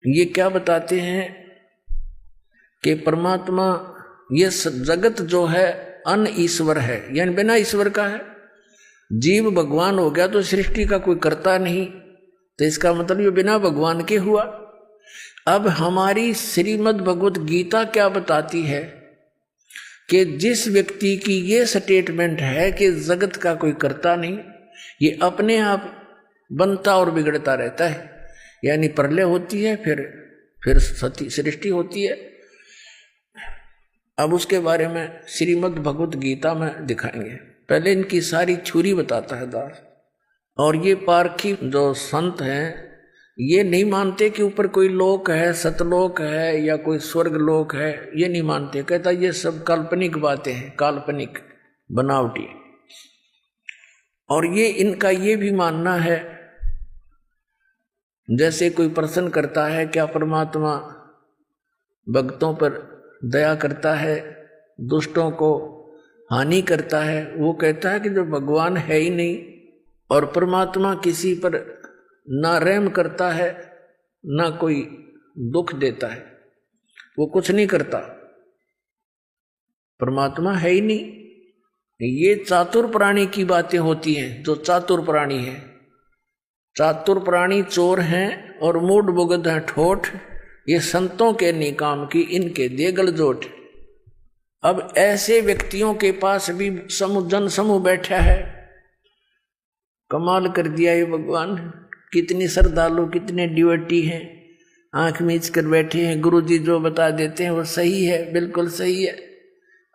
ये क्या बताते हैं कि परमात्मा ये जगत जो है अन ईश्वर है, यानी बिना ईश्वर का है। जीव भगवान हो गया तो सृष्टि का कोई करता नहीं, तो इसका मतलब ये बिना भगवान के हुआ। अब हमारी श्रीमद् भगवत गीता क्या बताती है कि जिस व्यक्ति की ये स्टेटमेंट है कि जगत का कोई करता नहीं, ये अपने आप बनता और बिगड़ता रहता है, यानी प्रलय होती है फिर सृष्टि होती है। अब उसके बारे में श्रीमद् भगवत गीता में दिखाएंगे। पहले इनकी सारी छुरी बताता है दास। और ये पारखी जो संत हैं ये नहीं मानते कि ऊपर कोई लोक है, सतलोक है या कोई स्वर्ग लोक है, ये नहीं मानते। कहता ये सब काल्पनिक बातें हैं, काल्पनिक बनावटी। और ये इनका ये भी मानना है, जैसे कोई प्रश्न करता है क्या परमात्मा भक्तों पर दया करता है, दुष्टों को हानि करता है। वो कहता है कि जो भगवान है ही नहीं और परमात्मा किसी पर ना रहम करता है ना कोई दुख देता है, वो कुछ नहीं करता, परमात्मा है ही नहीं। ये चातुर प्राणी की बातें होती हैं। जो चातुर प्राणी है, चातुर प्राणी चोर हैं और मूड बुगद हैं ठोठ, ये संतों के निकाम की इनके देगल जोट। अब ऐसे व्यक्तियों के पास भी जन समूह बैठा है। कमाल कर दिया ये भगवान, कितनी श्रद्धालु, कितने डिवोटी हैं, आंख मीच कर बैठे हैं। गुरुजी जो बता देते हैं वो सही है, बिल्कुल सही है।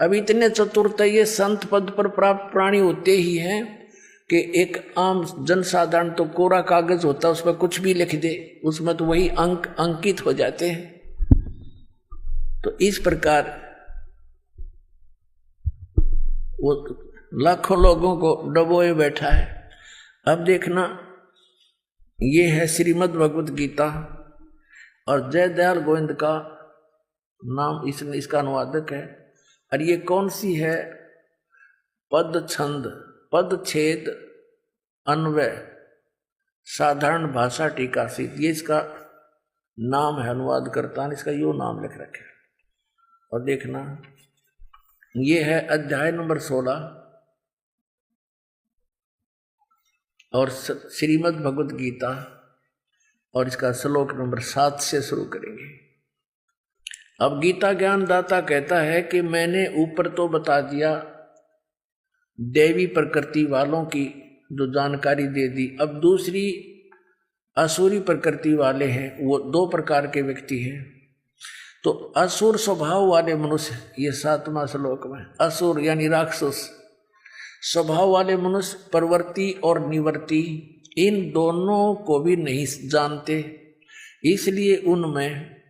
अब इतने चतुरता ये संत पद पर प्राप्त प्राणी होते ही हैं कि एक आम जनसाधारण तो कोरा कागज होता है, उस पर कुछ भी लिख दे, उसमें तो वही अंक अंकित हो जाते हैं। तो इस प्रकार वो लाखों लोगों को डबोए बैठा है। अब देखना, ये है श्रीमद् भगवत गीता और जय दयाल गोविंद का नाम इसका अनुवादक है। और ये कौन सी है? पद छंद, पद छेद अन्वय साधारण भाषा टीका से, ये इसका नाम है। अनुवाद करता है इसका यो नाम लिख रखे। और देखना, ये है अध्याय नंबर 16 और श्रीमद् भगवत गीता, और इसका श्लोक नंबर 7 से शुरू करेंगे। अब गीता ज्ञान दाता कहता है कि मैंने ऊपर तो बता दिया देवी प्रकृति वालों की जो जानकारी दे दी। अब दूसरी असुरी प्रकृति वाले हैं, वो 2 प्रकार के व्यक्ति हैं। तो असुर स्वभाव वाले मनुष्य, ये 7वां श्लोक में, असुर यानी राक्षस स्वभाव वाले मनुष्य प्रवृत्ति और निवृत्ति इन दोनों को भी नहीं जानते, इसलिए उनमें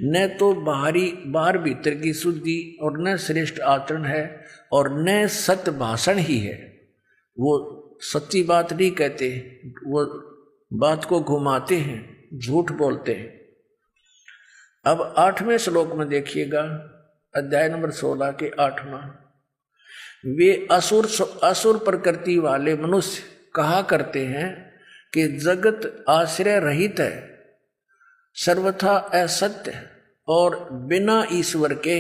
न तो बाहर भीतर की शुद्धि और न श्रेष्ठ आचरण है और न सत्य भाषण ही है। वो सच्ची बात नहीं कहते, वो बात को घुमाते हैं, झूठ बोलते हैं। अब 8वें श्लोक में देखिएगा, अध्याय नंबर 16 के 8वां, वे असुर प्रकृति वाले मनुष्य कहा करते हैं कि जगत आश्रय रहित है, सर्वथा असत्य है और बिना ईश्वर के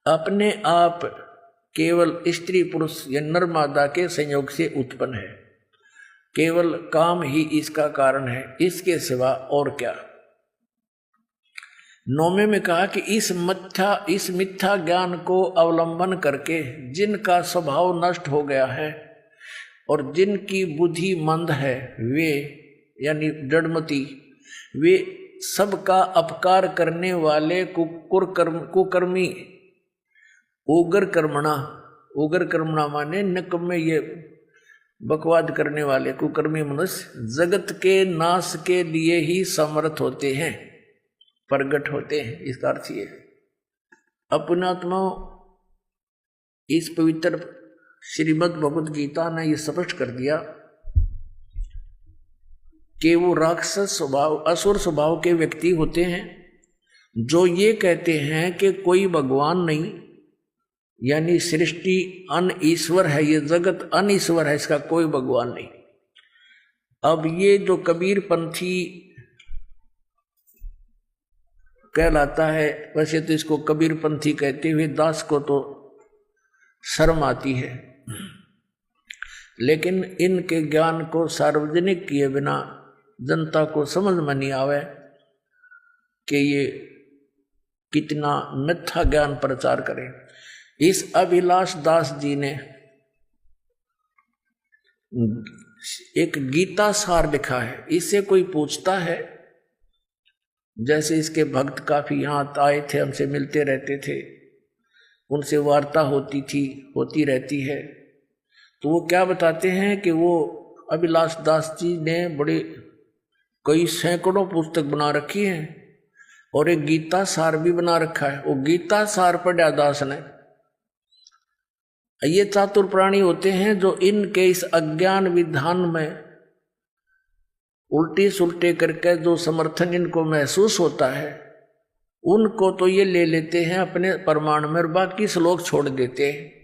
अपने आप केवल स्त्री पुरुष या नर मादा के संयोग से उत्पन्न है। केवल काम ही इसका कारण है, इसके सिवा और क्या। 9वें में कहा कि इस मिथ्या ज्ञान को अवलंबन करके जिनका स्वभाव नष्ट हो गया है और जिनकी बुद्धि मंद है, वे यानी जड़मती, वे सबका अपकार करने वाले कुकर्मी उग्र कर्मणा माने निकम्मे, ये बकवाद करने वाले कुकर्मी मनुष्य जगत के नाश के लिए ही समर्थ होते हैं, प्रगट होते हैं। इसका अर्थ ये अपनात्मा इस पवित्र श्रीमद् भगवत गीता ने यह स्पष्ट कर दिया कि वो राक्षस स्वभाव, असुर स्वभाव के व्यक्ति होते हैं जो ये कहते हैं कि कोई भगवान नहीं, यानी सृष्टि अन ईश्वर है, ये जगत अन ईश्वर है, इसका कोई भगवान नहीं। अब ये जो कबीर पंथी कहलाता है। वैसे तो इसको कबीरपंथी कहते हुए दास को तो शर्म आती है, लेकिन इनके ज्ञान को सार्वजनिक किए बिना जनता को समझ में नहीं आवे कि ये कितना मिथ्या ज्ञान प्रचार करे। इस अभिलाष दास जी ने एक गीता सार लिखा है। इससे कोई पूछता है, जैसे इसके भक्त काफी यहाँ आए थे, हमसे मिलते रहते थे, उनसे वार्ता होती रहती है, तो वो क्या बताते हैं कि वो अभिलाष दास जी ने बड़े कई सैकड़ों पुस्तक बना रखी है और एक गीता सार भी बना रखा है। वो गीता सार पढ़ा दास ने। ये चातुर प्राणी होते हैं जो इनके इस अज्ञान विधान में उल्टी सुलटे करके जो समर्थन इनको महसूस होता है, उनको तो ये ले लेते हैं अपने प्रमाण में और बाकी श्लोक छोड़ देते हैं।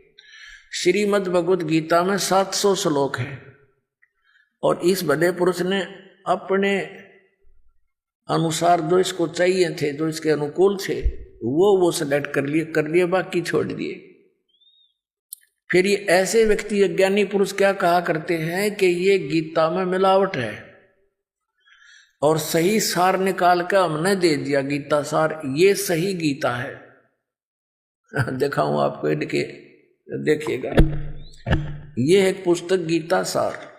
श्रीमद् भगवद गीता में 700 श्लोक हैं और इस बड़े पुरुष ने अपने अनुसार जो इसको चाहिए थे, जो इसके अनुकूल थे, वो सेलेक्ट कर लिए, बाकी छोड़ दिए। फिर ये ऐसे व्यक्ति, अज्ञानी पुरुष क्या कहा करते हैं कि ये गीता में मिलावट है और सही सार निकाल कर हमने दे दिया गीता सार, ये सही गीता है। दिखाऊं आपको, इनके देखिएगा, ये है पुस्तक गीता सार,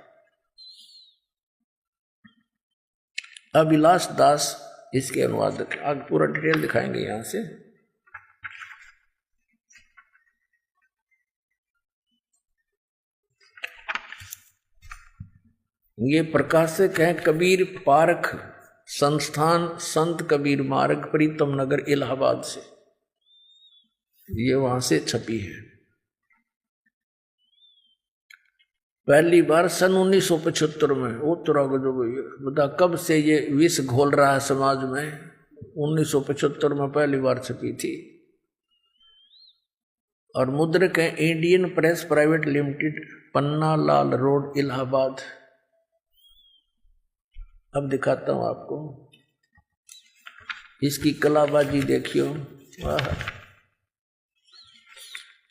अभिलाष दास इसके अनुवादक। आगे पूरा डिटेल दिखाएंगे यहां से। ये प्रकाशक है कबीर पारख संस्थान, संत कबीर मार्ग, प्रीतम नगर, इलाहाबाद से। ये वहां से छपी है। पहली बार सन 1975 में। वो तो जो बता कब से ये विष घोल रहा है समाज में। 1975 में पहली बार छपी थी और मुद्रक है Indian press private limited, Panna Lal road, Allahabad. अब दिखाता हूं आपको इसकी कलाबाजी, देखियो। वाह,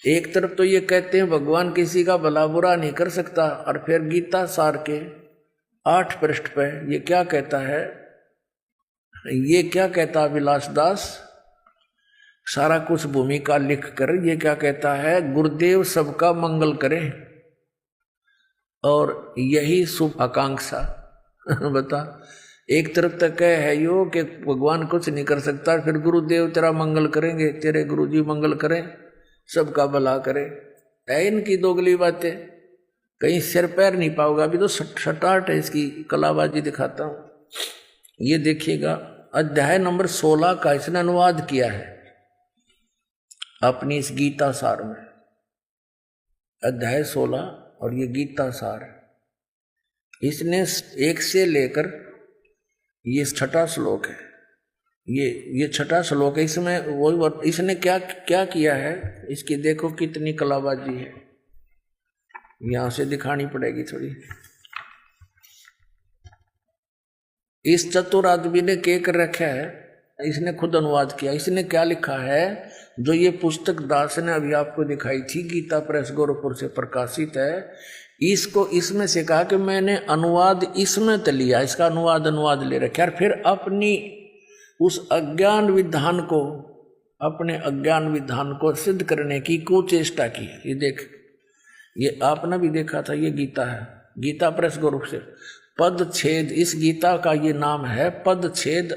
एक तरफ तो ये कहते हैं भगवान किसी का भला बुरा नहीं कर सकता, और फिर गीता सार के 8 पृष्ठ पे ये क्या कहता है, ये क्या कहता अभिलाष दास, सारा कुछ भूमिका लिख कर ये क्या कहता है, गुरुदेव सबका मंगल करें और यही शुभ आकांक्षा। बता, एक तरफ तक है यो कि भगवान कुछ नहीं कर सकता, फिर गुरुदेव तेरा मंगल करेंगे, तेरे गुरुजी मंगल करें, सबका भला करे। है इनकी दोगली बातें, कहीं सिर पैर नहीं पाओगा। अभी तो सटाट है इसकी कलाबाजी, दिखाता हूं। ये देखिएगा, अध्याय नंबर 16 का इसने अनुवाद किया है अपनी इस गीता सार में। अध्याय 16 और ये गीता सार, इसने 1 से लेकर ये 6ठा श्लोक है, ये 6ठा श्लोक है। इसमें वो इसने क्या क्या किया है, इसकी देखो कितनी कलाबाजी है। यहां से दिखानी पड़ेगी थोड़ी। इस चतुर आदमी ने क्या कर रखा है, इसने खुद अनुवाद किया। इसने क्या लिखा है, जो ये पुस्तक दास ने अभी आपको दिखाई थी, गीता प्रेस गोरखपुर से प्रकाशित है, इसको इसमें से कहा कि मैंने अनुवाद इसमें तो लिया, इसका अनुवाद ले रखा, और फिर अपनी उस अज्ञान विधान को, अपने अज्ञान विधान को सिद्ध करने की कुचेष्टा की। ये देख, ये आपने भी देखा था, ये गीता है, गीता प्रेस गोरखपुर से। पद छेद, इस गीता का ये नाम है पद छेद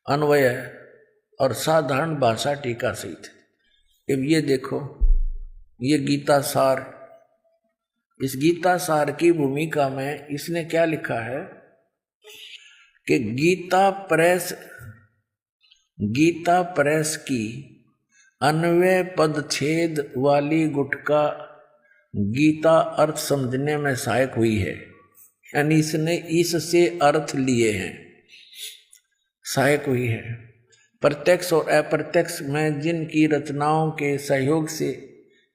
अन्वय और साधारण भाषा टीका सहित। अब ये देखो, ये गीता सार, इस गीता सार की भूमिका में इसने क्या लिखा है कि गीता प्रेस की अन्वय पदछेद वाली गुटका गीता अर्थ समझने में सहायक हुई है। यानी इसने इससे अर्थ लिए हैं, सहायक हुई है। प्रत्यक्ष और अप्रत्यक्ष में जिनकी रचनाओं के सहयोग से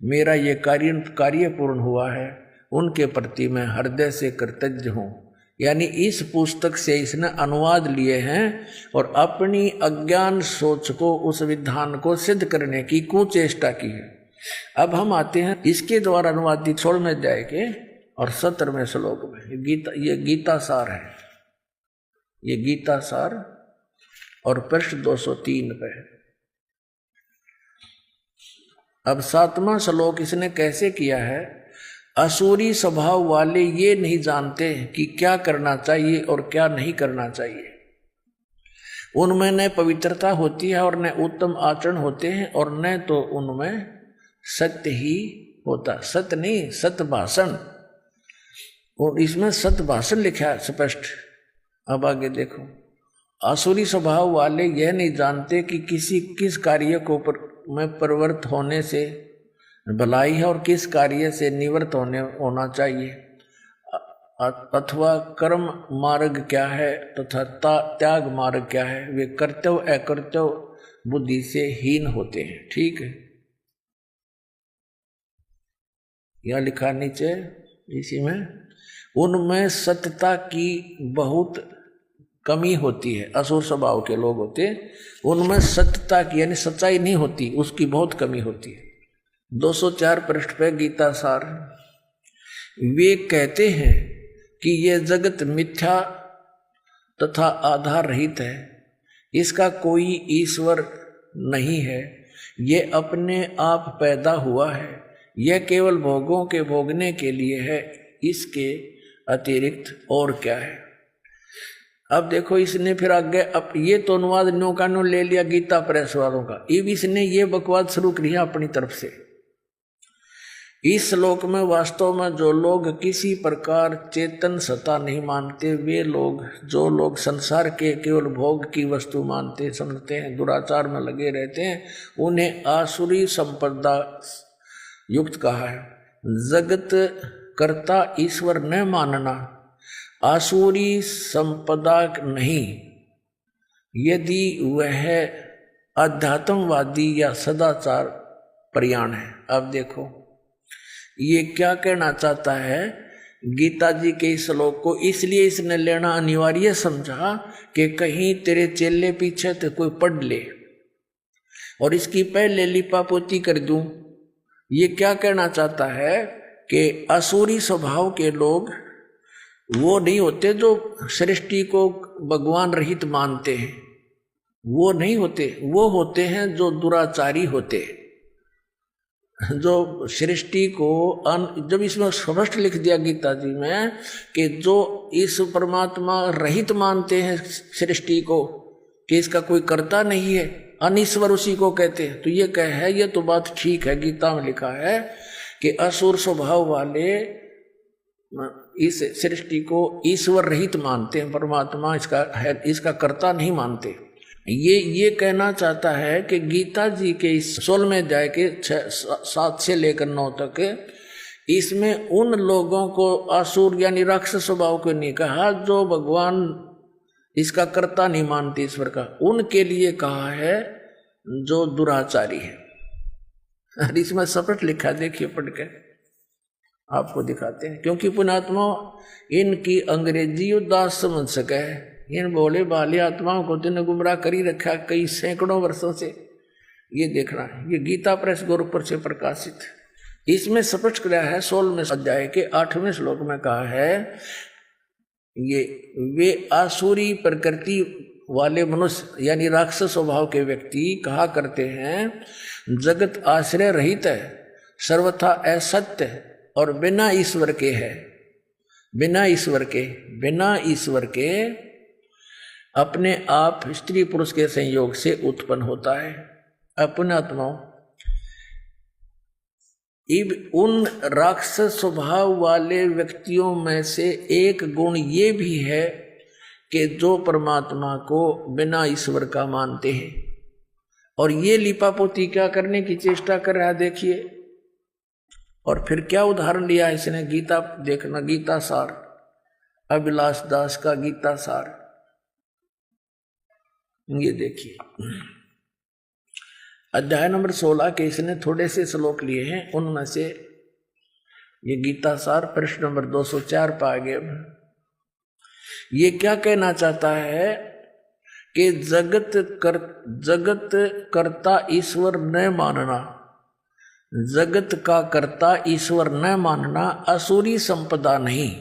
मेरा ये कार्य पूर्ण हुआ है, उनके प्रति मैं हृदय से कृतज्ञ हूँ। यानी इस पुस्तक से इसने अनुवाद लिए हैं और अपनी अज्ञान सोच को, उस विधान को सिद्ध करने की कुचेष्टा की है। अब हम आते हैं इसके द्वारा अनुवादित 16वें अध्याय के और 17वें श्लोक में। ये गीता सार है, ये गीता सार और पृष्ठ 203 पे। अब 7वां श्लोक इसने कैसे किया है? असुरी स्वभाव वाले ये नहीं जानते कि क्या करना चाहिए और क्या नहीं करना चाहिए। उनमें न पवित्रता होती है और न उत्तम आचरण होते हैं और न तो उनमें सत्य ही होता। सत्य नहीं, सत्य भाषण। और इसमें सत्य भाषण लिखा है स्पष्ट। अब आगे देखो, आसुरी स्वभाव वाले यह नहीं जानते कि किस कार्य को में प्रवृत्त होने से भलाई है और किस कार्य से निवृत्त होना चाहिए, अथवा कर्म मार्ग क्या है तथा त्याग मार्ग क्या है। वे कर्तव्य अकर्तव्य बुद्धि से हीन होते हैं। ठीक है, यह लिखा नीचे इसी में, उनमें सत्यता की बहुत कमी होती है। असुर स्वभाव के लोग होते, उनमें सत्यता की यानी सच्चाई नहीं होती, उसकी बहुत कमी होती है। 204 पृष्ठ पे गीता सार। वे कहते हैं कि यह जगत मिथ्या तथा आधार रहित है, इसका कोई ईश्वर नहीं है, यह अपने आप पैदा हुआ है, यह केवल भोगों के भोगने के लिए है, इसके अतिरिक्त और क्या है। अब देखो इसने फिर आगे, अब ये तो अनुवाद न्यो का न्यो ले लिया गीता प्रेस वालों का। अब इसने ये बकवाद शुरू कर दिया अपनी तरफ से। इस श्लोक में वास्तव में जो लोग किसी प्रकार चेतन सत्ता नहीं मानते, वे लोग, जो लोग संसार के केवल भोग की वस्तु मानते समझते हैं, दुराचार में लगे रहते हैं, उन्हें आसुरी संपदा युक्त कहा है। जगत कर्ता ईश्वर न मानना आसुरी संपदा नहीं, यदि वह अध्यात्मवादी या सदाचार प्रयाण है। अब देखो ये क्या कहना चाहता है गीता जी के इस श्लोक को, इसलिए इसने लेना अनिवार्य समझा कि कहीं तेरे चेले पीछे तो कोई पढ़ ले और इसकी पहले लिपापोती कर दूं। ये क्या कहना चाहता है कि असुरी स्वभाव के लोग वो नहीं होते जो सृष्टि को भगवान रहित मानते हैं, वो नहीं होते, वो होते हैं जो दुराचारी होते, जो सृष्टि को जब इसमें स्पष्ट लिख दिया गीता जी में कि जो इस परमात्मा रहित मानते हैं सृष्टि को, कि इसका कोई कर्ता नहीं है, अनीश्वर उसी को कहते हैं, तो ये कह है, ये तो बात ठीक है। गीता में लिखा है कि असुर स्वभाव वाले इस सृष्टि को ईश्वर रहित मानते हैं, परमात्मा इसका है, इसका कर्ता नहीं मानते। ये कहना चाहता है कि गीता जी के इस 16वें अध्याय के 7 से लेकर 9 तक, इसमें उन लोगों को असुर यानी राक्षस स्वभाव को नहीं कहा जो भगवान इसका कर्ता नहीं मानते ईश्वर का, उनके लिए कहा है जो दुराचारी है। और इसमें स्पष्ट लिखा, देखिए पढ़ के आपको दिखाते हैं, क्योंकि पुण्यात्मा इनकी अंग्रेजी उदास समझ सके है। इन भोले भाले आत्माओं को तो गुमराह कर ही रखा कई सैकड़ों वर्षों से। ये देखना, ये गीता प्रेस गोरखपुर से प्रकाशित, इसमें स्पष्ट किया है 16वें अध्याय के 8वें श्लोक में कहा है, ये वे आसुरी प्रकृति वाले मनुष्य यानी राक्षस स्वभाव के व्यक्ति कहा करते हैं, जगत आश्रय रहित है, सर्वथा असत्य है और बिना ईश्वर के है। बिना ईश्वर के अपने आप स्त्री पुरुष के संयोग से उत्पन्न होता है। अपने आत्माओं, उन राक्षस स्वभाव वाले व्यक्तियों में से एक गुण ये भी है कि जो परमात्मा को बिना ईश्वर का मानते हैं। और ये लिपापोती क्या करने की चेष्टा कर रहा है देखिए। और फिर क्या उदाहरण लिया है इसने, गीता देखना, गीता सार, अभिलाष दास का गीता सार, ये देखिए अध्याय नंबर 16 के इसने थोड़े से श्लोक लिए हैं, उनमें से ये गीता सार पृष्ठ नंबर 204 पर आ गए। ये क्या कहना चाहता है कि जगत करता ईश्वर न मानना, जगत का कर्ता ईश्वर न मानना असुरी संपदा नहीं।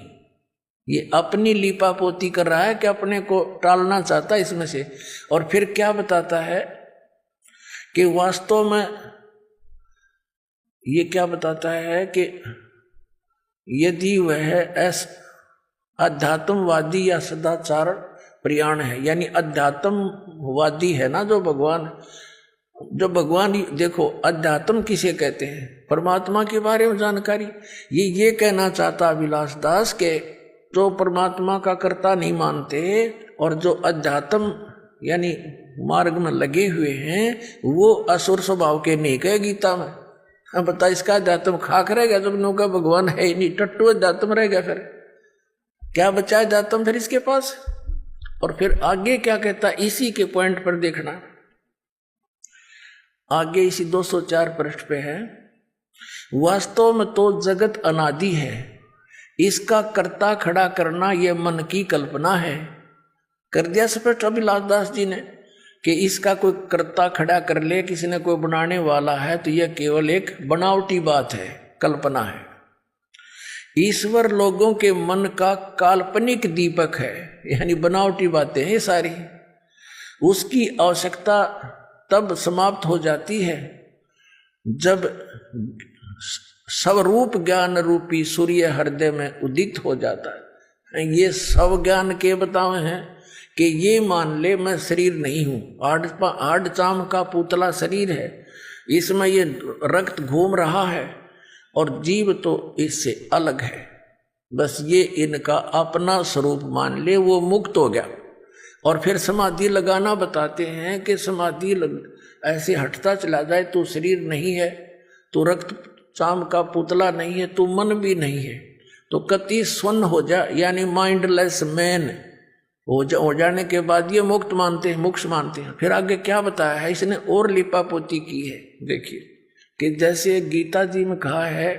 ये अपनी लीपापोती कर रहा है कि अपने को टालना चाहता है इसमें से। और फिर क्या बताता है कि वास्तव में ये क्या बताता है कि यदि वह अध्यात्मवादी या सदाचार प्रयाण है, यानी अध्यात्मवादी है ना जो भगवान देखो अध्यात्म किसे कहते हैं, परमात्मा के बारे में जानकारी। ये कहना चाहता विलास दास के जो परमात्मा का कर्ता नहीं मानते और जो अध्यात्म यानी मार्ग में लगे हुए हैं वो असुर स्वभाव के नहीं कहे गीता में। अब बता इसका अध्यात्म खाक रहेगा जब नौका भगवान है ही नहीं, टट्टू अध्यात्म रहेगा, फिर क्या बचा अध्यात्म फिर इसके पास। और फिर आगे क्या कहता, इसी के पॉइंट पर देखना, आगे इसी 204 पृष्ठ पे है, वास्तव में तो जगत अनादि है, इसका कर्ता खड़ा करना यह मन की कल्पना है। कर दिया स्पष्ट अभिलाष दास जी ने कि इसका कोई कर्ता खड़ा कर ले, किसी ने कोई बनाने वाला है, तो यह केवल एक बनावटी बात है, कल्पना है। ईश्वर लोगों के मन का काल्पनिक दीपक है, यानी बनावटी बातें हैं सारी। उसकी आवश्यकता तब समाप्त हो जाती है जब स्वरूप ज्ञान रूपी सूर्य हृदय में उदित हो जाता है। ये स्व ज्ञान के बतावे हैं कि ये मान ले मैं शरीर नहीं हूँ, हाड़ चाम का पुतला शरीर है, इसमें ये रक्त घूम रहा है और जीव तो इससे अलग है, बस ये इनका अपना स्वरूप मान ले, वो मुक्त हो गया। और फिर समाधि लगाना बताते हैं कि समाधि ऐसे हटता चला जाए, तो शरीर नहीं है, तो रक्त चाम का पुतला नहीं है, तो मन भी नहीं है, तो कति स्वर्ण हो जा, यानी माइंडलेस मैन हो जाने के बाद ये मुक्त मानते हैं, मोक्ष मानते हैं। फिर आगे क्या बताया है इसने, और लिपापोती की है। देखिए कि जैसे गीता जी में कहा है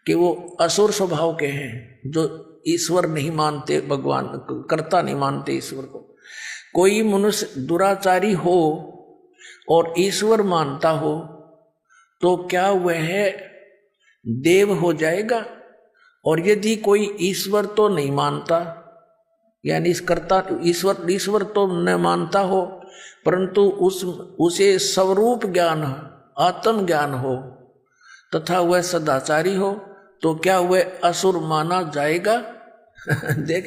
कि वो असुर स्वभाव के हैं जो ईश्वर नहीं मानते, भगवान कर्ता नहीं मानते ईश्वर को। कोई मनुष्य दुराचारी हो और ईश्वर मानता हो तो क्या वह देव हो जाएगा? और यदि कोई ईश्वर तो नहीं मानता, यानी इस कर्ता ईश्वर तो न मानता हो, परंतु उसे स्वरूप ज्ञान आत्म ज्ञान हो तथा वह सदाचारी हो, तो क्या वह असुर माना जाएगा? देख,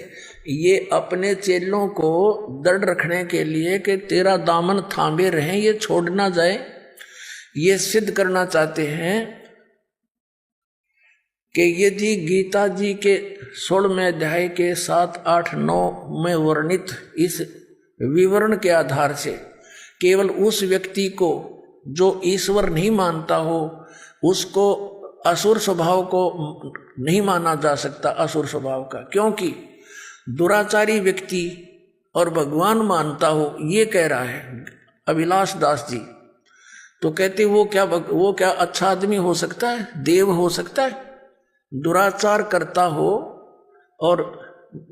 ये अपने चेलों को दृढ़ रखने के लिए कि तेरा दामन थामे रहे, ये छोड़ ना जाए, ये सिद्ध करना चाहते हैं कि यदि गीता जी के 16वें अध्याय के 7, 8, 9 में वर्णित इस विवरण के आधार से केवल उस व्यक्ति को जो ईश्वर नहीं मानता हो उसको असुर स्वभाव को नहीं माना जा सकता, असुर स्वभाव का, क्योंकि दुराचारी व्यक्ति और भगवान मानता हो, ये कह रहा है अभिलाष दास जी। तो कहते वो क्या अच्छा आदमी हो सकता है, देव हो सकता है? दुराचार करता हो और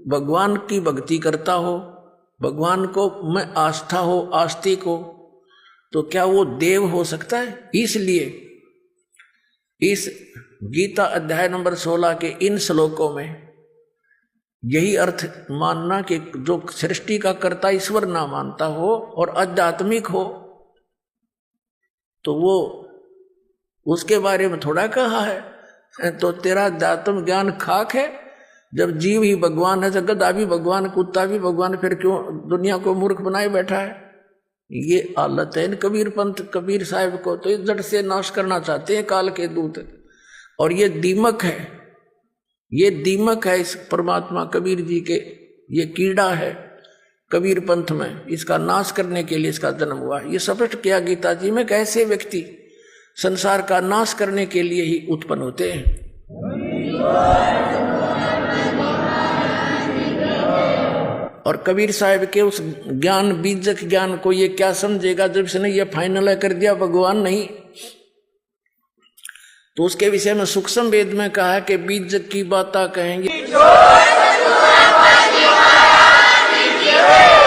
भगवान की भक्ति करता हो, भगवान को में आस्था हो, आस्तिक हो, तो क्या वो देव हो सकता है? इसलिए इस गीता अध्याय नंबर 16 के इन श्लोकों में यही अर्थ मानना कि जो सृष्टि का कर्ता ईश्वर ना मानता हो और आध्यात्मिक हो, तो वो उसके बारे में थोड़ा कहा है। तो तेरा अध्यात्म ज्ञान खाक है, जब जीव ही भगवान है, गधा भी भगवान, कुत्ता भी भगवान, फिर क्यों दुनिया को मूर्ख बनाए बैठा है? ये हालत है कबीर पंथ, कबीर साहब को तो जड़ से नाश करना चाहते हैं काल के दूत। और ये दीमक है, ये दीमक है इस परमात्मा कबीर जी के, ये कीड़ा है कबीर पंथ में, इसका नाश करने के लिए इसका जन्म हुआ। ये स्पष्ट किया गीता जी में, कैसे व्यक्ति संसार का नाश करने के लिए ही उत्पन्न होते हैं। और कबीर साहब के उस ज्ञान, बीजक ज्ञान को ये क्या समझेगा जब इसने ये फाइनल कर दिया भगवान नहीं। तो उसके विषय में सूक्ष्म वेद में कहा है कि बीजक की बात कहेंगे जय।